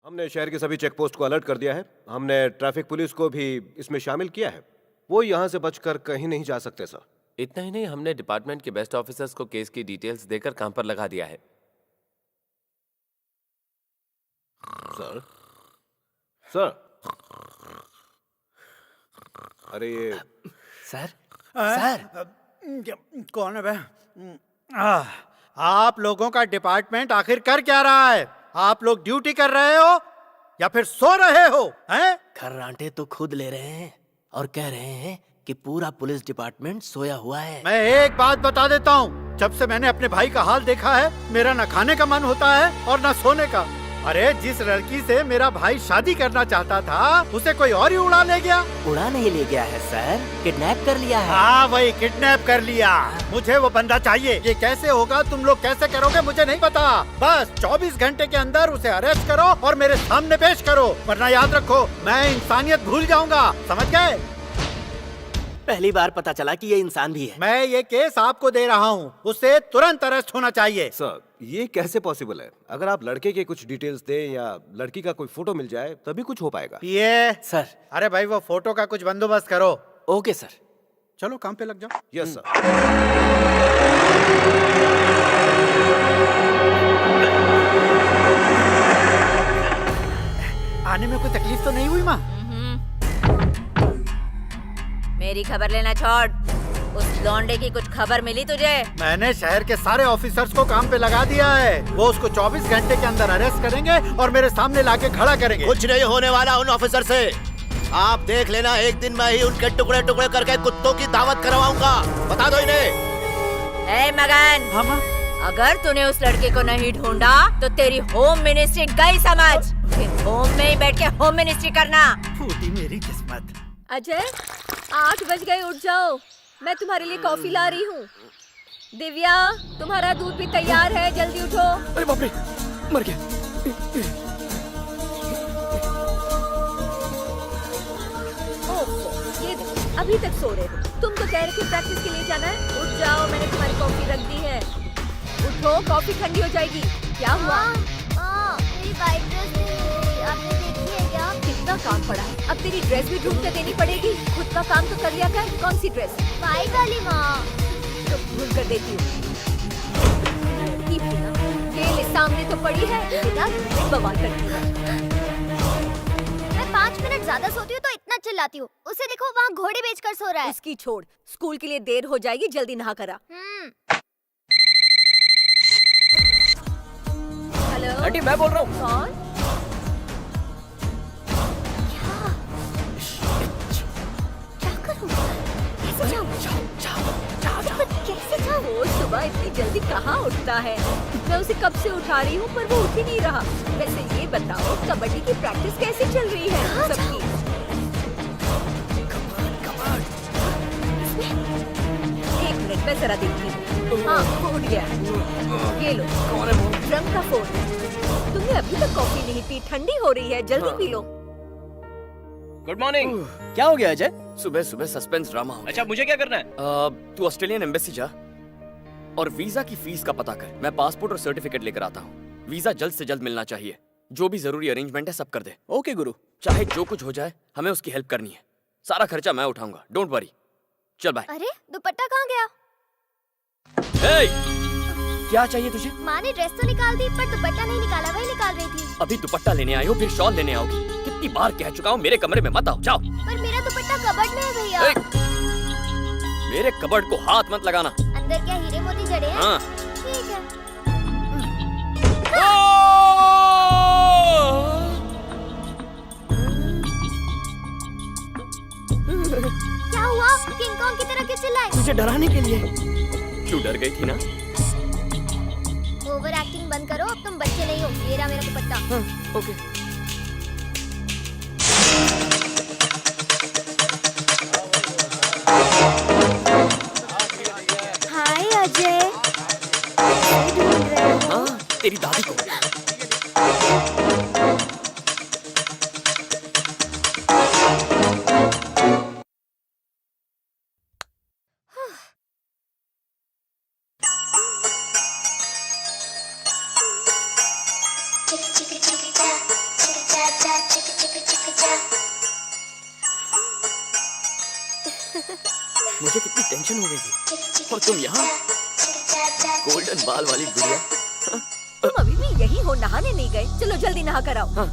हमने शहर के सभी चेक पोस्ट को अलर्ट कर दिया है। हमने ट्रैफिक पुलिस को भी इसमें शामिल किया है। वो यहाँ से बचकर कहीं नहीं जा सकते सर। इतना ही नहीं, हमने डिपार्टमेंट के बेस्ट ऑफिसर्स को केस की डिटेल्स देकर काम पर लगा दिया है। सर सर अरे ये सर कौन है बे? आप लोगों का डिपार्टमेंट आखिर कर क्या रहा है? आप लोग ड्यूटी कर रहे हो या फिर सो रहे हो? हैं? खर्राटे तो खुद ले रहे हैं और कह रहे हैं कि पूरा पुलिस डिपार्टमेंट सोया हुआ है। मैं एक बात बता देता हूँ, जब से मैंने अपने भाई का हाल देखा है, मेरा न खाने का मन होता है और न सोने का। अरे जिस लड़की से मेरा भाई शादी करना चाहता था, उसे कोई और ही उड़ा ले गया। उड़ा नहीं ले गया है सर, किडनैप कर लिया है। हाँ वही किडनैप कर लिया। मुझे वो बंदा चाहिए। ये कैसे होगा, तुम लोग कैसे करोगे मुझे नहीं पता। बस 24 घंटे के अंदर उसे अरेस्ट करो और मेरे सामने पेश करो, वरना याद रखो मैं इंसानियत भूल जाऊंगा। समझ गए? पहली बार पता चला कि ये इंसान भी है। मैं ये केस आपको दे रहा हूँ, उसे तुरंत अरेस्ट होना चाहिए। सर ये कैसे पॉसिबल है? अगर आप लड़के के कुछ डिटेल्स दें या लड़की का कोई फोटो मिल जाए तभी कुछ हो पाएगा। ये सर। अरे भाई वो फोटो का कुछ बंदोबस्त करो। Okay sir. चलो काम पे लग जाओ। Yes sir. आने में कोई तकलीफ तो नहीं हुई माँ? मेरी खबर लेना छोड़। उस लौंडे की कुछ खबर मिली तुझे? मैंने शहर के सारे ऑफिसर्स को काम पे लगा दिया है। वो उसको 24 घंटे के अंदर अरेस्ट करेंगे और मेरे सामने लाके खड़ा करेंगे। कुछ नहीं होने वाला उन ऑफिसर से। आप देख लेना, एक दिन मैं ही उनके टुकड़े टुकड़े करके कुत्तों की दावत करवाऊंगा। बता दो इन्हें। ए मगन, हाँ माँ। अगर तूने उस लड़के को नहीं ढूंढा तो तेरी होम मिनिस्ट्री गई समझ। फिर होम में ही बैठ के होम मिनिस्ट्री करना। फूटी मेरी किस्मत। अजय 8 बज गए, उठ जाओ। मैं तुम्हारे लिए कॉफी ला रही हूँ। दिव्या तुम्हारा दूध भी तैयार है, जल्दी उठो। अरे बाप रे, मर गया। ओहो, ये देखो, अभी तक सो रहे हो। तुम तो कह रहे थे प्रैक्टिस के लिए जाना है। उठ जाओ, मैंने तुम्हारी कॉफी रख दी है। उठो, कॉफी ठंडी हो जाएगी। क्या हुआ? मेरी वाइट ड्रेस आपने देखी है क्या? कितना काम पड़ा है, अब तेरी ड्रेस भी ढूंढ के देनी पड़ेगी। खुद का काम तो कर लिया कर। कौन सी ड्रेस? वाइट वाली माँ। तो ढूंढ कर देती हूँ। ये ले, सामने तो पड़ी है। बवाल करती है। मैं 5 मिनट ज्यादा सोती हूँ तो इतना चिल्लाती हूँ। उसे देखो वहाँ घोड़े बेचकर सो रहा है। उसकी छोड़, स्कूल के लिए देर हो जाएगी, जल्दी नहा करा। हेलो आंटी, मैं बोल रहा हूँ। कौन? कैसे जाऊँ? वो सुबह इतनी जल्दी कहाँ उठता है? मैं उसे कब से उठा रही हूँ पर वो उठ ही नहीं रहा। वैसे ये बताओ, कबड्डी की प्रैक्टिस कैसे चल रही है सबकी? एक मिनट, मैं जरा देखती हूँ। हाँ, वो उठ गया। ये लो, ड्रम का फोन। तुमने अभी तक कॉफी नहीं पी, ठंडी हो रही है, जल्दी पी लो। Good morning. क्या हो गया अजय? सुबह सुबह सस्पेंस ड्रामा हो गया। अच्छा, मुझे क्या करना है? तू ऑस्ट्रेलियन एम्बेसी जा और वीजा की फीस का पता कर। मैं पासपोर्ट और सर्टिफिकेट लेकर आता हूँ। वीजा जल्द से जल्द मिलना चाहिए। जो भी जरूरी अरेंजमेंट है सब कर दे। ओके गुरु। चाहे जो कुछ हो जाए, हमें उसकी हेल्प करनी है। सारा खर्चा मैं उठाऊंगा, डोंट वरी। चल बाय। अरे दुपट्टा कहाँ गया? क्या चाहिए तुझे? माँ ने ड्रेस तो निकाल दी पर दुपट्टा नहीं निकाला, वही निकाल रही थी। अभी दुपट्टा लेने आई हो, फिर शॉल लेने आओगी। कितनी बार कह चुका हूँ मेरे कमरे में मत आओ, जाओ। पर मेरा दुपट्टा कबर्ड में है भैया। मेरे कबर्ड को हाथ मत लगाना। अंदर क्या हीरे मोती जड़े हैं? हाँ। ठीक है। क्या हुआ? किंग कॉन्ग की तरह क्यों चिल्लाए? तुझे डराने के लिए। क्यों डर गई थी ना? ओवर एक्टिंग बंद करो, अब तुम बच्चे नहीं हो। ये रहा मेरा दुपट्टा। हाँ, ओके। हाय अजय। ढूंढ रहे हो? हाँ, तेरी दादी को। चिक चिक चिक चा, चिक मुझे कितनी टेंशन हो गई थी और तुम यहाँ गोल्डन बाल वाली गुड़िया। तुम अभी भी यही हो, नहाने नहीं गए? चलो जल्दी नहा कर आओ। हाँ।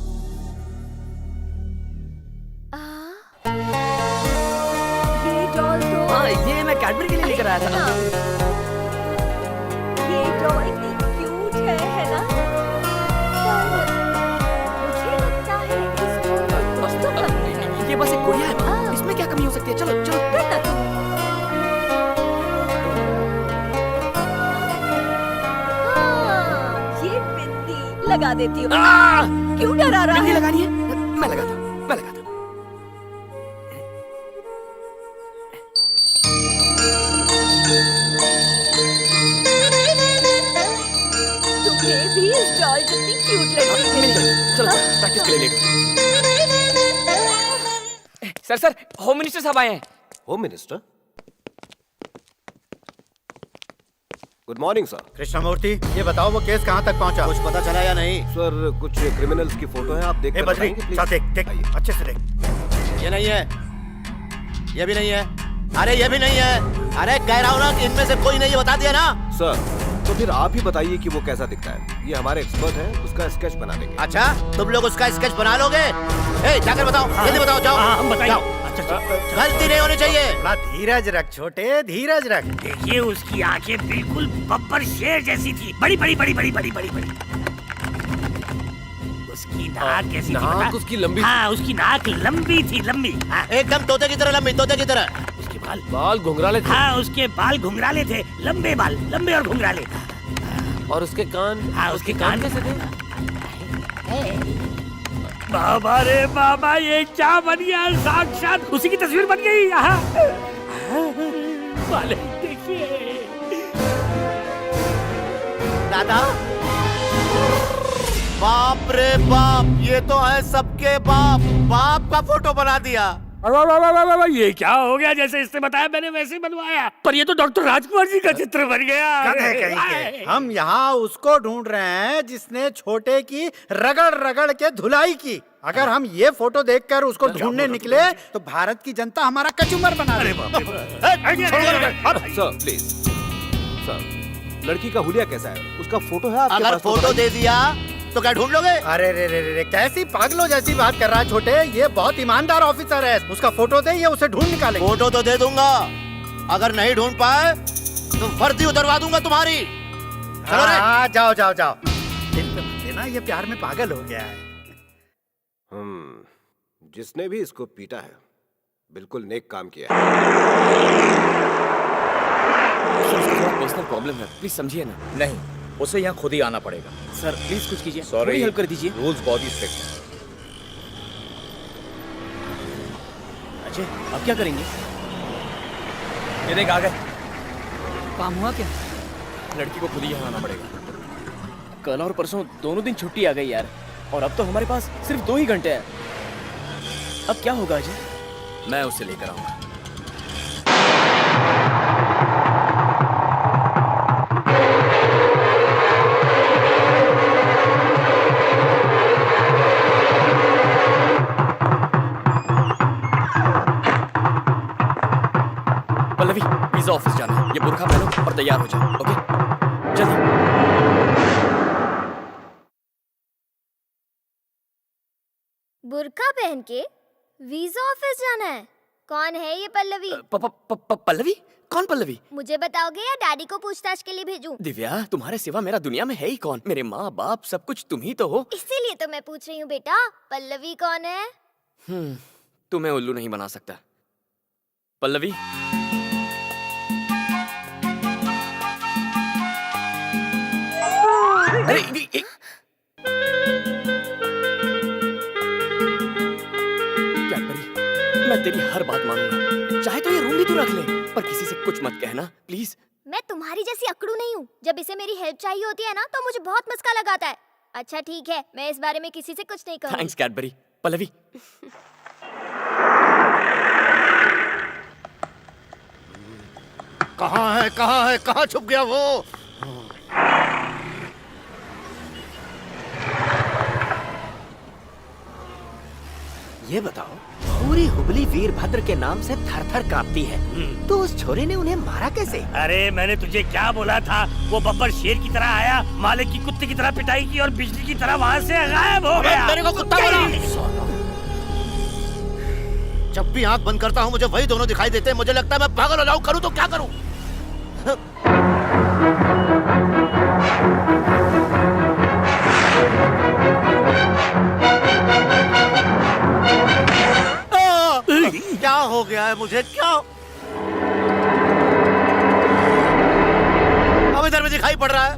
ये डॉल तो हाँ, ये मैं कैडबरी के लिए लेकर आया था। हाँ। ये डॉल इतनी क्यूट है ना? पर मुझे लगता है इसमें कुछ तो कमी है। ये बस एक गुड़िया है, हाँ। इसमें क्या कमी हो सकती है? चलो चलो। करना तुम। हाँ, ये बिंदी लगा देती हूँ। क्यों डरा रहा बिंदी है? लगानी है? मैं लगाता हूँ, मैं लगाता हूँ। तुम्हें भी इस डॉल जितनी क्यूट लड़की मिल मिली। जाएगी। चलो चलो, प्रैक्टिस के लिए लेकर। सर होम मिनिस्टर साहब आए हैं। Home minister, good morning sir. Krishnamurthy, ये बताओ वो केस कहाँ तक पहुँचा? कुछ पता चला या नहीं? सर कुछ क्रिमिनल्स की फोटो है, आप देख ए कर बद्री, बताएंगे, साथ प्लीज? देख देख अच्छे से देख। ये नहीं है, ये भी नहीं है, अरे ये भी नहीं है। अरे कह रहा हूँ ना कि इनमें से कोई नहीं है, बता दिया ना। सर तो फिर आप ही बताइए कि वो कैसा दिखता है। ये हमारे एक्सपर्ट हैं, उसका स्केच बना देंगे। अच्छा, तुम लोग उसका स्केच बना लोगे? ए, जाकर बताओ, जल्दी बताओ, जाओ। हम बताइए। जाओ। अच्छा, गलती नहीं होनी चाहिए। थोड़ा धीरज रख छोटे, धीरज रख। देखिए उसकी आंखें बिल्कुल बब्बर शेर जैसी थी, बड़ी बड़ी बड़ी बड़ी बड़ी बड़ी बड़ी। उसकी नाक कैसी थी पता? उसकी लंबी हाँ, उसकी नाक लंबी थी, लंबी। हाँ, एकदम तोते की तरह लंबी, तोते की तरह। उसके बाल बाल घुंघराले थे हाँ, उसके बाल घुंघराले थे, लंबे बाल, लंबे और घुंघराले। और उसके कान हाँ, उसके कान कैसे थे? बाबा रे बाबा, ये क्या बन गया? साक्षात उसी की तस्वीर बन गई। हाँ। मालिक देखिए। दादा, बाप रे बाप, ये तो है सबके बाप। बाप का फोटो बना दिया। ये क्या हो गया? जैसे इसने बताया मैंने वैसे ही बनवाया, पर ये तो डॉक्टर राजकुमार जी का चित्र बन गया। गधे कहीं के। हम यहाँ उसको ढूंढ रहे हैं जिसने छोटे की रगड़ रगड़ के धुलाई की। अगर हम ये फोटो देखकर उसको ढूंढने निकले तो भारत की जनता हमारा कचूमर बना देगी। सर प्लीज, सर लड़की का हुलिया कैसा है? उसका फोटो है आपके अगर पास? तो फोटो बताइए। दे दिया तो क्या ढूंढ लोगे? अरे रे रे रे, कैसी पागलों जैसी बात कर रहा है छोटे। ये बहुत ईमानदार ऑफिसर है, उसका फोटो दे, ये उसे ढूंढ निकालेंगे। फोटो तो दे दूंगा, अगर नहीं ढूंढ पाए तो वर्दी उतरवा दूंगा तुम्हारी। चलो रे। हाँ, जाओ जाओ जाओ। दिल पे मत लेना, ये प्यार में पागल हो गया है। जिसने भी इसको पीटा है बिल्कुल नेक काम किया है। सर उसको थोड़ा पर्सनल प्रॉब्लम है, प्लीज समझिए ना। नहीं, उसे यहाँ खुद ही आना पड़ेगा। सर प्लीज कुछ कीजिए, Sorry. थोड़ी हेल्प कर दीजिए। रूल्स बहुत ही स्ट्रिक्ट हैं। अजय अब क्या करेंगे? ये देख आ गए। काम हुआ क्या? लड़की को खुद ही यहाँ आना पड़ेगा। कल और परसों दोनों दिन छुट्टी आ गई यार, और अब तो हमारे पास सिर्फ 2 ही घंटे हैं। अब क्या होगा अजय? मैं उसे लेकर आऊंगा। पल्लवी, वीजा ऑफिस जाना है। ये बुर्का पहनो और तैयार हो जाओ, ओके? जल्दी। बुर्का पहन के वीजा ऑफिस जाना है? कौन है ये पल्लवी? पल्लवी? कौन पल्लवी? मुझे बताओगे या डैडी को पूछताछ के लिए भेजूं? दिव्या, तुम्हारे सिवा मेरा दुनिया में है ही कौन? मेरे माँ बाप सब कुछ तुम ही तो हो। इसीलिए तो मैं पूछ रही हूँ बेटा, पल्लवी कौन है? तुम्हें उल्लू नहीं बना सकता। पल्लवी, अरे कैडबरी, मैं तेरी हर बात मानूंगा। चाहे तो ये रूम भी तू रख ले, पर किसी से कुछ मत कहना, प्लीज। मैं तुम्हारी जैसी अकड़ू नहीं हूँ। जब इसे मेरी हेल्प चाहिए होती है ना तो मुझे बहुत मस्का लगाता है। अच्छा ठीक है, मैं इस बारे में किसी से कुछ नहीं कहूँगी। Thanks Cadbury. पल्लवी, कहाँ है, कहाँ है, कहाँ छुप गया वो? ये बताओ, पूरी हुबली वीरभद्र के नाम से थर थर कांपती है, तो उस छोरे ने उन्हें मारा कैसे? अरे मैंने तुझे क्या बोला था, वो बब्बर शेर की तरह आया, मालिक की कुत्ते की तरह पिटाई की और बिजली की तरह वहाँ से गायब हो गया। मेरे को कुत्ता बोला। जब भी आंख बंद करता हूँ मुझे वही दोनों दिखाई देते हैं। मुझे लगता है मैं पागल हो जाऊं, करूँ तो क्या करूँ? क्या हो गया है मुझे? क्या अब इधर भी दिखाई पड़ रहा है?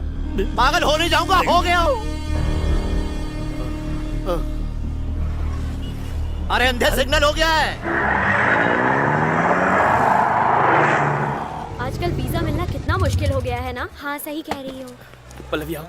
पागल हो नहीं जाऊंगा, हो गया हूं। अरे अंधे सिग्नल हो गया है। आजकल वीजा मिलना कितना मुश्किल हो गया है ना। हाँ सही कह रही हो। पल्लवी आओ।